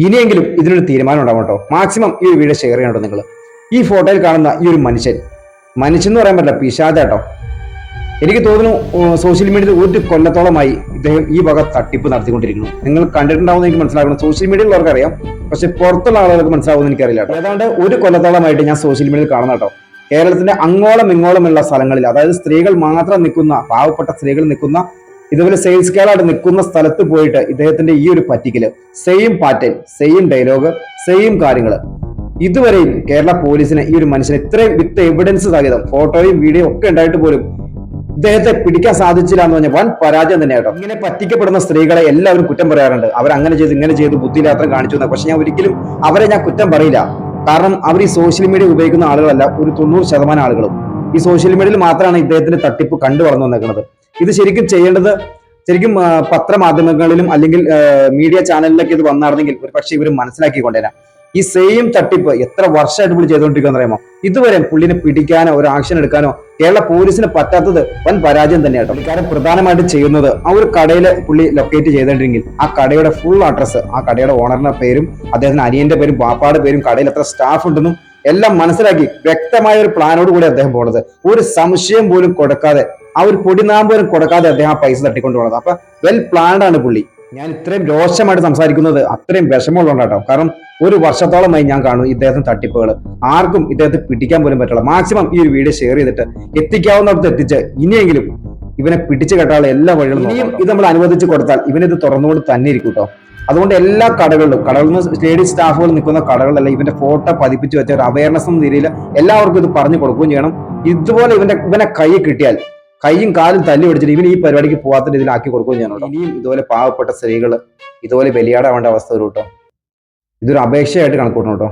ഇനിയെങ്കിലും ഇതിനൊരു തീരുമാനം ഉണ്ടാവും കേട്ടോ. മാക്സിമം ഈ ഒരു വീഡിയോ ഷെയർ ചെയ്യണം നിങ്ങൾ. ഈ ഫോട്ടോയിൽ കാണുന്ന ഈ ഒരു മനുഷ്യൻ എന്ന് പറയാൻ പറ്റില്ല, പിശാചാട്ടോ. എനിക്ക് തോന്നുന്നു സോഷ്യൽ മീഡിയയിൽ ഒരു കൊല്ലത്തോളമായി ഇദ്ദേഹം ഈ വക തട്ടിപ്പ് നടത്തിക്കൊണ്ടിരിക്കുന്നു. നിങ്ങൾ കണ്ടിട്ടുണ്ടാവുമെന്ന് എനിക്ക് മനസ്സിലാക്കണം. സോഷ്യൽ മീഡിയയിലുള്ളവർക്ക് അറിയാം, പക്ഷെ പുറത്തുള്ള ആളുകൾക്ക് മനസ്സിലാവുമെന്ന് എനിക്കറിയില്ല കേട്ടോ. ഏതാണ്ട് ഒരു കൊല്ലത്തോളമായിട്ട് ഞാൻ സോഷ്യൽ മീഡിയയിൽ കാണുന്ന കേട്ടോ, കേരളത്തിന്റെ അങ്ങോളം ഇങ്ങോളമുള്ള സ്ഥലങ്ങളിൽ, അതായത് സ്ത്രീകൾ മാത്രം നിൽക്കുന്ന, പാവപ്പെട്ട സ്ത്രീകൾ നിൽക്കുന്ന, ഇതുപോലെ സെയിൽസ് ഗേളായിട്ട് നിൽക്കുന്ന സ്ഥലത്ത് പോയിട്ട് ഇദ്ദേഹത്തിന്റെ ഈ ഒരു പറ്റിക്കല്, same pattern, same dialogue, same കാര്യങ്ങൾ. ഇതുവരെയും കേരള പോലീസിന് ഈ ഒരു മനുഷ്യനെ ഇത്രയും വിത്ത് എവിഡൻസ് സഹിതം ഫോട്ടോയും വീഡിയോ ഒക്കെ ഉണ്ടായിട്ട് പോലും ഇദ്ദേഹത്തെ പിടിക്കാൻ സാധിച്ചില്ല എന്ന് പറഞ്ഞാൽ വൻ പരാജയം തന്നെയാട്ടോ. ഇങ്ങനെ പറ്റിക്കപ്പെടുന്ന സ്ത്രീകളെ എല്ലാവരും കുറ്റം പറയാറുണ്ട്. അവർ അങ്ങനെ ചെയ്ത് ഇങ്ങനെ ചെയ്ത് ബുദ്ധിയില്ലാത്ത കാണിച്ചു എന്ന്. പക്ഷെ ഞാൻ ഒരിക്കലും അവരെ ഞാൻ കുറ്റം പറയില്ല. കാരണം അവർ ഈ സോഷ്യൽ മീഡിയ ഉപയോഗിക്കുന്ന ആളുകളല്ല. ഒരു 90% ആളുകളും ഈ സോഷ്യൽ മീഡിയയിൽ മാത്രമാണ് ഇദ്ദേഹത്തിന്റെ തട്ടിപ്പ് കണ്ടു വളർന്നു വന്നേക്കുന്നത്. ഇത് ശരിക്കും ചെയ്യേണ്ടത് പത്രമാധ്യമങ്ങളിലും അല്ലെങ്കിൽ മീഡിയ ചാനലിലൊക്കെ ഇത് വന്നായിരുന്നെങ്കിൽ ഒരു പക്ഷേ ഇവർ മനസ്സിലാക്കിക്കൊണ്ടേരാം. ഈ സെയിം തട്ടിപ്പ് എത്ര വർഷമായിട്ട് പുള്ളി ചെയ്തുകൊണ്ടിരിക്കുകയെന്ന് അറിയാമോ? ഇതുവരെ പുള്ളിനെ പിടിക്കാനോ ഒരു ആക്ഷൻ എടുക്കാനോ കേരള പോലീസിന് പറ്റാത്തത് വൻ പരാജയം തന്നെയാട്ടോ. പുള്ളിക്കാരൻ പ്രധാനമായിട്ടും ചെയ്യുന്നത്, ആ ഒരു കടയിൽ പുള്ളി ലൊക്കേറ്റ് ചെയ്തിട്ടുണ്ടെങ്കിൽ ആ കടയുടെ ഫുൾ അഡ്രസ്സ്, ആ കടയുടെ ഓണറിന്റെ പേരും അദ്ദേഹത്തിന് അനിയന്റെ പേരും പാപ്പാടെ പേരും കടയിൽ എത്ര സ്റ്റാഫ് ഉണ്ടെന്നും എല്ലാം മനസ്സിലാക്കി വ്യക്തമായ ഒരു പ്ലാനോട് കൂടി അദ്ദേഹം പോണത്. ഒരു സംശയം പോലും കൊടുക്കാതെ, ആ ഒരു പൊടിനാം പോലും കൊടുക്കാതെ അദ്ദേഹം ആ പൈസ തട്ടിക്കൊണ്ട് പോണത്. അപ്പൊ വെൽ പ്ലാൻഡ് ആണ് പുള്ളി. ഞാൻ ഇത്രയും രോഷമായിട്ട് സംസാരിക്കുന്നത് അത്രയും വിഷമമുള്ളതുകൊണ്ടാട്ടോ. കാരണം ഒരു വർഷത്തോളമായി ഞാൻ കാണും ഇദ്ദേഹത്തിന് തട്ടിപ്പുകൾ. ആർക്കും ഇദ്ദേഹത്തെ പിടിക്കാൻ പോലും പറ്റില്ല. മാക്സിമം ഈ ഒരു വീഡിയോ ഷെയർ ചെയ്തിട്ട് എത്തിക്കാവുന്നിടത്ത് എത്തിച്ച് ഇനിയെങ്കിലും ഇവനെ പിടിച്ചു കെട്ടാനുള്ള എല്ലാ വഴികളും, ഇനിയും ഇത് നമ്മൾ അനുവദിച്ചു കൊടുത്താൽ ഇവനിത് തുറന്നുകൊണ്ട് തന്നെ ഇരിക്കും കേട്ടോ. അതുകൊണ്ട് എല്ലാ കടകളിലും ലേഡീസ് സ്റ്റാഫുകൾ നിൽക്കുന്ന കടകളിലെല്ലാം ഇവന്റെ ഫോട്ടോ പതിപ്പിച്ച് വെച്ച ഒരു അവയർനെസ് എന്ന രീതിയിൽ എല്ലാവർക്കും ഇത് പറഞ്ഞു കൊടുക്കുകയും ചെയ്യണം. ഇതുപോലെ ഇവനെ കൈ കിട്ടിയാൽ കൈയും കാലും തല്ലി പിടിച്ചിട്ട് ഇവന് ഈ പരിപാടിക്ക് പോകാത്ത രീതിയിലാക്കി കൊടുക്കുകയും ചെയ്യണം. ഇനിയും ഇതുപോലെ പാവപ്പെട്ട സ്ത്രീകൾ ഇതുപോലെ ബലിയാടാവേണ്ട അവസ്ഥ വരും കേട്ടോ. ഇതൊരു അപേക്ഷയായിട്ട് കണക്കൂട്ടണം കേട്ടോ.